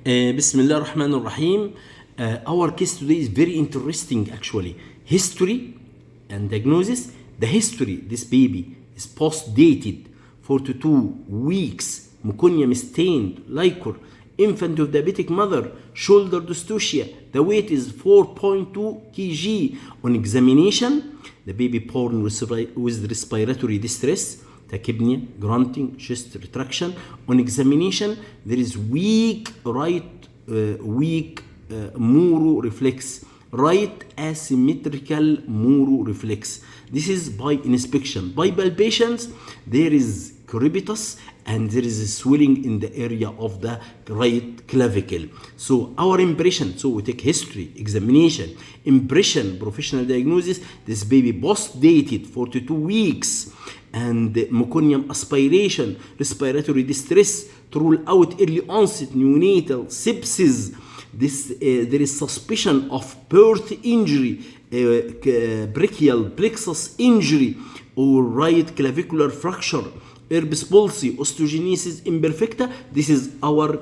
Bismillah ar-Rahman ar-Rahim. Our case today is very interesting actually. History and diagnosis. The history, this baby is post-dated, 42 weeks, meconium stained, liquor, infant of diabetic mother, shoulder dystocia. The weight is 4.2 kg. On examination, the baby born with respiratory distress, tachypnea, grunting, chest retraction. On examination, there is weak Muru reflex, right asymmetrical Muru reflex. This is by inspection. By palpations, there is crepitus and there is a swelling in the area of the right clavicle. So our impression, so we take history, examination, impression, professional diagnosis. This baby post-dated 42 weeks and meconium aspiration, respiratory distress to rule out early onset neonatal sepsis. There is suspicion of birth injury, brachial plexus injury, or right clavicular fracture, herpes palsy, osteogenesis imperfecta. This is our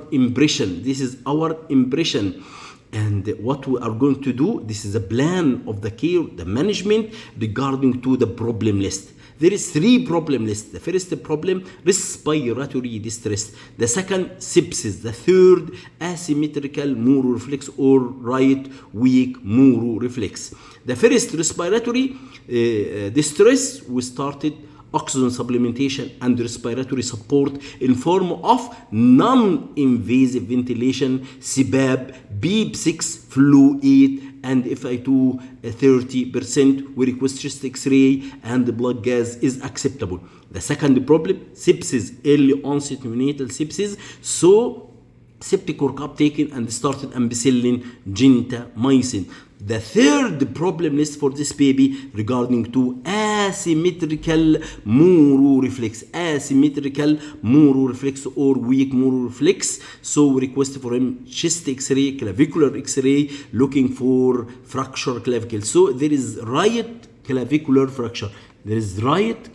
impression. And what we are going to do, this is a plan of the care, the management regarding to the problem list. There is 3 problem lists. The first problem, respiratory distress. The second, sepsis. The third, asymmetrical Muru reflex or right weak Muru reflex. The first, respiratory distress, we started oxygen supplementation and respiratory support in form of non-invasive ventilation, CPAP, BEEP 6, Flu 8, and FI2 30%. We request chest X-ray and the blood gas is acceptable. The second problem, sepsis, early onset neonatal sepsis. So septic workup taken and started ampicillin, gentamicin. The third problem list for this baby regarding to asymmetrical Muru reflex, or weak Muru reflex. So we request for him chest X-ray, clavicular X-ray, looking for fracture clavicle. So there is right clavicular fracture. There is right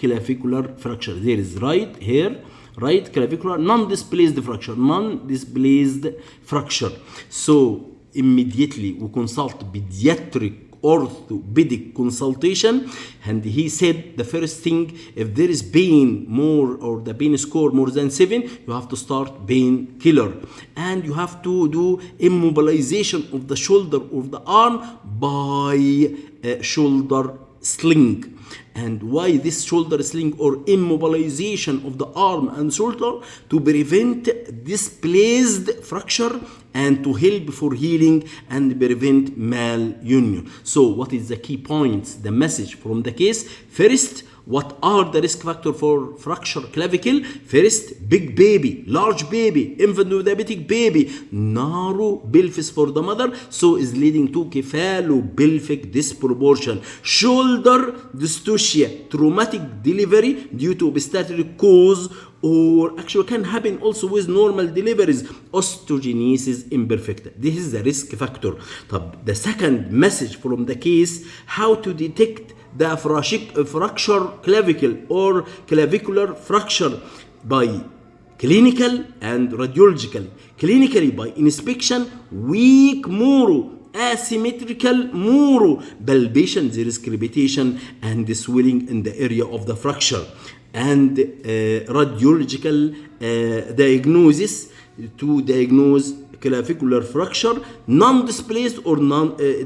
here. Right clavicular, non-displaced fracture. So immediately we consult pediatric orthopedic consultation, and he said the first thing, if there is pain more or the pain score more than 7, you have to start painkiller, and you have to do immobilization of the shoulder or the arm by shoulder sling. And why this shoulder sling or immobilization of the arm and shoulder? To prevent displaced fracture and to help for healing and prevent malunion. So what is the key points, the message from the case? First, what are the risk factors for fracture clavicle? First, big baby, large baby, infant with diabetic baby, narrow pelvis for the mother, so is leading to cephalopelvic disproportion, shoulder dystocia, traumatic delivery due to obstetric cause, or actually can happen also with normal deliveries, osteogenesis imperfecta. This is the risk factor. The second message from the case, how to detect the fracture clavicle or clavicular fracture by clinical and radiological. Clinically, by inspection, weak Muru, asymmetrical Muru, palpation, there is crepitation and swelling in the area of the fracture. And radiological diagnosis to diagnose clavicular fracture, non-displaced or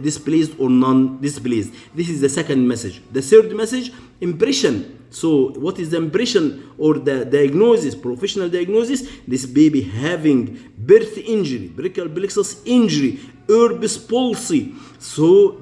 displaced or non-displaced. This is the second message. The third message, impression. So what is the impression or the diagnosis, professional diagnosis? This baby having birth injury, brachial plexus injury, herpes palsy. So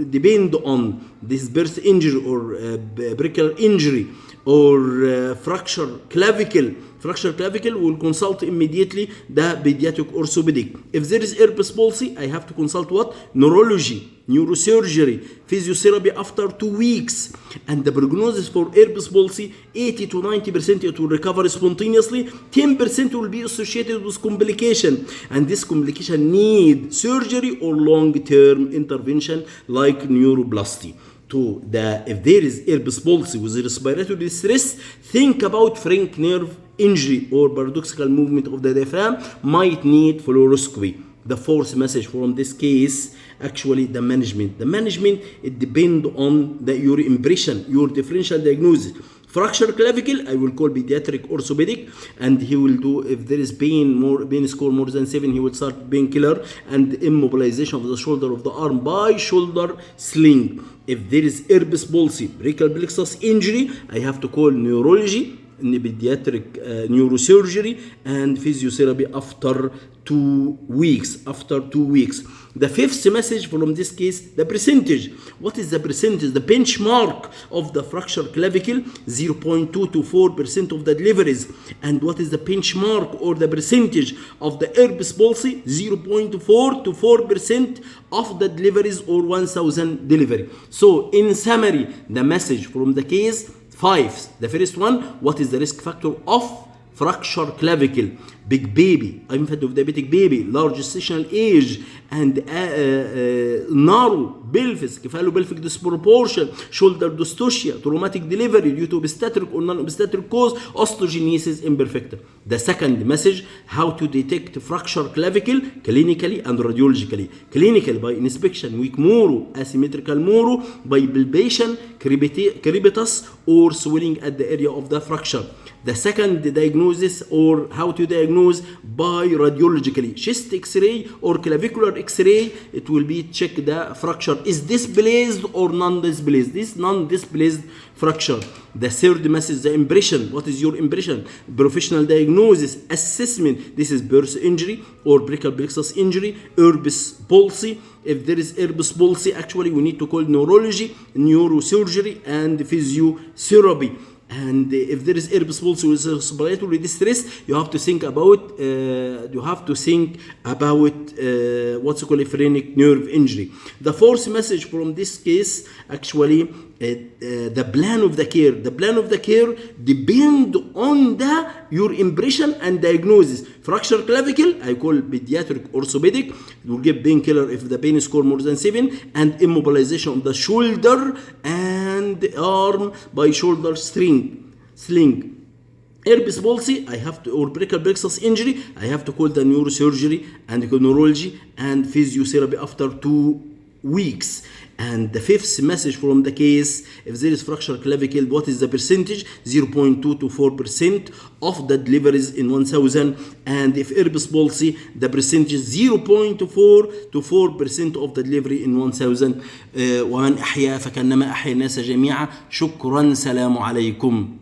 depend on this birth injury or brachial injury or fracture clavicle, will consult immediately the pediatric orthopedic. If there is herpes palsy, I have to consult what? Neurology, neurosurgery, physiotherapy after 2 weeks. And the prognosis for herpes palsy, 80 to 90% it will recover spontaneously, 10% will be associated with complication. And this complication need surgery or long-term intervention like neuroplasty. to the if there is herpes palsy with respiratory distress, think about pharynx nerve injury or paradoxical movement of the diaphragm might need fluoroscopy. The fourth message from this case, actually the management. The management, it depends on your impression, your differential diagnosis. Fracture clavicle, I will call pediatric orthopedic, and he will do, if there is pain score more than 7, he will start painkiller and immobilization of the shoulder of the arm by shoulder sling. If there is herpes palsy, brachial plexus injury, I have to call neurology, pediatric neurosurgery, and physiotherapy after 2 weeks. The fifth message from this case, the percentage. What is the percentage? The benchmark of the fracture clavicle, 0.2 to 4% of the deliveries. And what is the benchmark or the percentage of the herpes palsy? 0.4 to 4% of the deliveries or 1,000 delivery. So in summary, the message from the case, 5. The first one, what is the risk factor of fracture clavicle? Big baby, infant of diabetic baby, large gestational age, and narrow pelvis, cephalopelvic disproportion, shoulder dystocia, traumatic delivery due to obstetric or non-obstetric cause, osteogenesis imperfecta. The second message, how to detect fracture clavicle clinically and radiologically. Clinically by inspection, weak moro, asymmetrical moro, by palpation, crepitus, or swelling at the area of the fracture. The second diagnosis, or how to diagnose, by radiologically, chest x-ray or clavicular x-ray, it will be check the fracture is displaced or non-displaced. This non-displaced fracture. The third message, the impression. What is your impression? Professional diagnosis, assessment. This is birth injury or brachial plexus injury, herpes palsy. If there is herpes palsy, actually we need to call neurology, neurosurgery, and physiotherapy. And if there is herpes palsy with respiratory distress, you have to think about what's called a pharynx nerve injury. The fourth message from this case, actually, the plan of the care. The plan of the care depend on your impression and diagnosis. Fracture clavicle, I call pediatric orthopedic. It will give painkiller if the pain score more than 7, and immobilization of the shoulder and arm by shoulder sling. Herpes palsy, I have to, or brachial plexus injury, I have to call the neurosurgery and neurology and physiotherapy after 2 weeks. And the fifth message from the case, if there is fracture clavicle, what is the percentage? 0.2 to 4% of the deliveries in 1,000. And if herpes palsy, the percentage is 0.4 to 4% of the delivery in 1,000. ومن أحيا فكأنما أحيا الناس جميعا. شكرا، سلام عليكم.